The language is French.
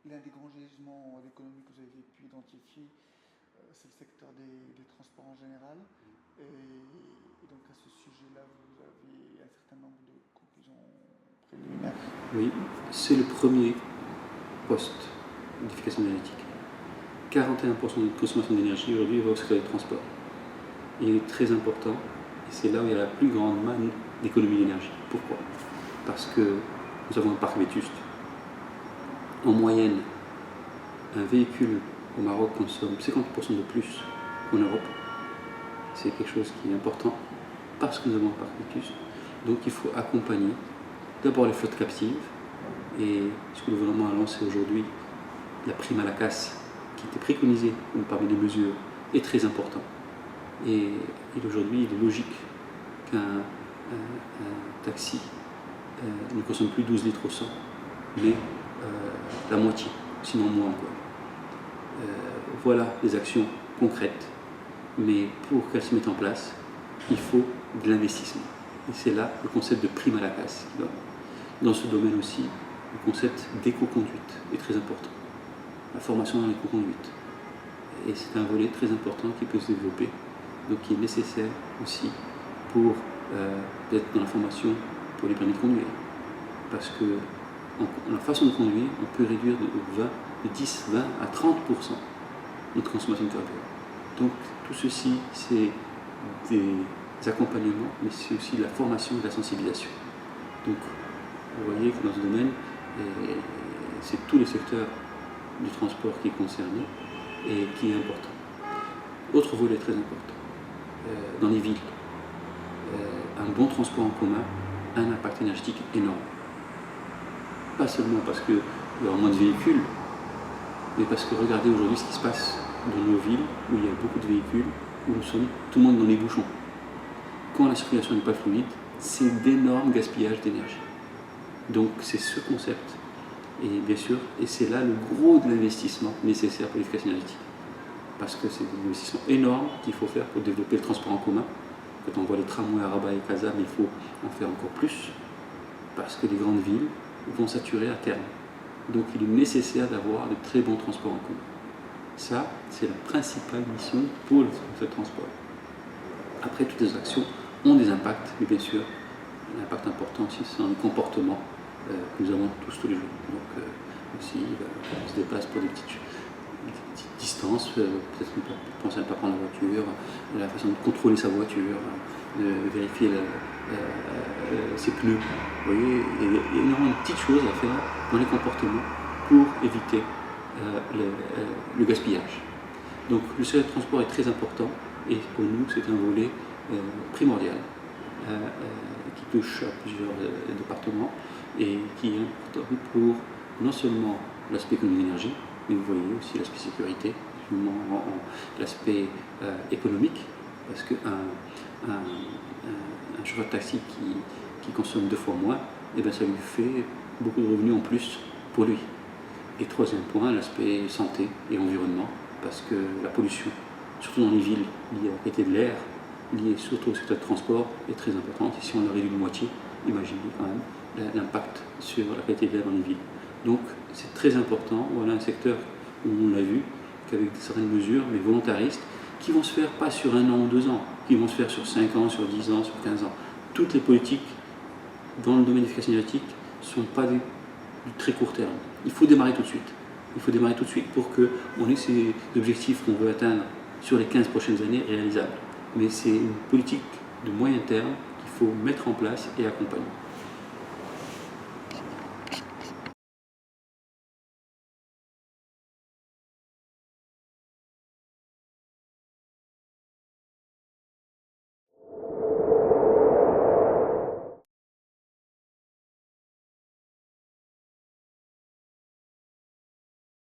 l'un des grands gisements d'économie que vous avez pu identifier, c'est le secteur des transports en général. Et donc à ce sujet-là, vous avez un certain nombre de conclusions préliminaires. Oui, c'est le premier poste d'efficacité énergétique. 41% de notre consommation d'énergie aujourd'hui va au secteur des transports. Il est très important, et c'est là où il y a la plus grande manne d'économie d'énergie. Pourquoi? Parce que nous avons un parc vétuste. En moyenne, un véhicule au Maroc consomme 50% de plus qu'en Europe. C'est quelque chose qui est important parce que nous avons un parc vétuste. Donc il faut accompagner d'abord les flottes captives, et ce que le gouvernement a lancé aujourd'hui, la prime à la casse, qui était préconisée parmi les mesures, est très important. Et aujourd'hui, il est logique qu'un taxi ne consomme plus 12 litres au 100, mais la moitié, sinon moins encore. Voilà les actions concrètes, mais pour qu'elles se mettent en place, il faut de l'investissement. Et c'est là le concept de prime à la casse. Dans ce domaine aussi, le concept d'éco-conduite est très important. La formation dans l'éco-conduite. Et c'est un volet très important qui peut se développer, donc qui est nécessaire aussi pour être dans la formation pour les permis de conduire. Parce que la façon de conduire, on peut réduire de 10, 20 à 30% notre consommation de carburant. Donc tout ceci, c'est des accompagnements, mais c'est aussi de la formation et de la sensibilisation. Donc vous voyez que dans ce domaine, c'est tout le secteur du transport qui est concerné et qui est important. Autre volet très important, dans les villes, un bon transport en commun a un impact énergétique énorme. Pas seulement parce qu'il y aura moins de véhicules, mais parce que regardez aujourd'hui ce qui se passe dans nos villes où il y a beaucoup de véhicules, où nous sommes tout le monde dans les bouchons. Quand la circulation n'est pas fluide, c'est d'énormes gaspillages d'énergie. Donc c'est ce concept, et bien sûr, et c'est là le gros de l'investissement nécessaire pour l'efficacité énergétique. Parce que c'est des investissements énormes qu'il faut faire pour développer le transport en commun. Quand on voit les tramways à Rabat et Casa, mais il faut en faire encore plus, parce que les grandes villes vont saturer à terme. Donc il est nécessaire d'avoir de très bons transports en commun. Ça, c'est la principale mission pour ce transport. Après, toutes les actions ont des impacts, mais bien sûr, un impact important aussi, c'est dans les comportements que nous avons tous les jours. Donc aussi, on se déplace pour des petites distances, peut-être penser à ne pas prendre la voiture, la façon de contrôler sa voiture, de vérifier ses pneus. Vous voyez, il y a énormément de petites choses à faire dans les comportements pour éviter le gaspillage. Donc le secteur du transport est très important et pour nous c'est un volet primordial qui touche à plusieurs départements et qui est important pour non seulement l'aspect économie d'énergie, mais vous voyez aussi l'aspect sécurité, l'aspect économique, parce qu'un chauffeur de taxi qui consomme 2 fois moins, eh bien, ça lui fait beaucoup de revenus en plus pour lui. Et troisième point, l'aspect santé et environnement, parce que la pollution, surtout dans les villes liée à la qualité de l'air, liée surtout au secteur de transport, est très importante. Et si on la réduit de moitié, imaginez quand même l'impact sur la qualité de l'air dans les villes. Donc c'est très important. Voilà un secteur où on l'a vu, qu'avec certaines mesures, mais volontaristes, qui vont se faire pas sur 1 an ou 2 ans, qui vont se faire sur 5 ans, sur 10 ans, sur 15 ans. Toutes les politiques dans le domaine de l'efficacité énergétique ne sont pas du très court terme. Il faut démarrer tout de suite. Il faut démarrer tout de suite pour qu'on ait ces objectifs qu'on veut atteindre sur les 15 prochaines années réalisables. Mais c'est une politique de moyen terme qu'il faut mettre en place et accompagner.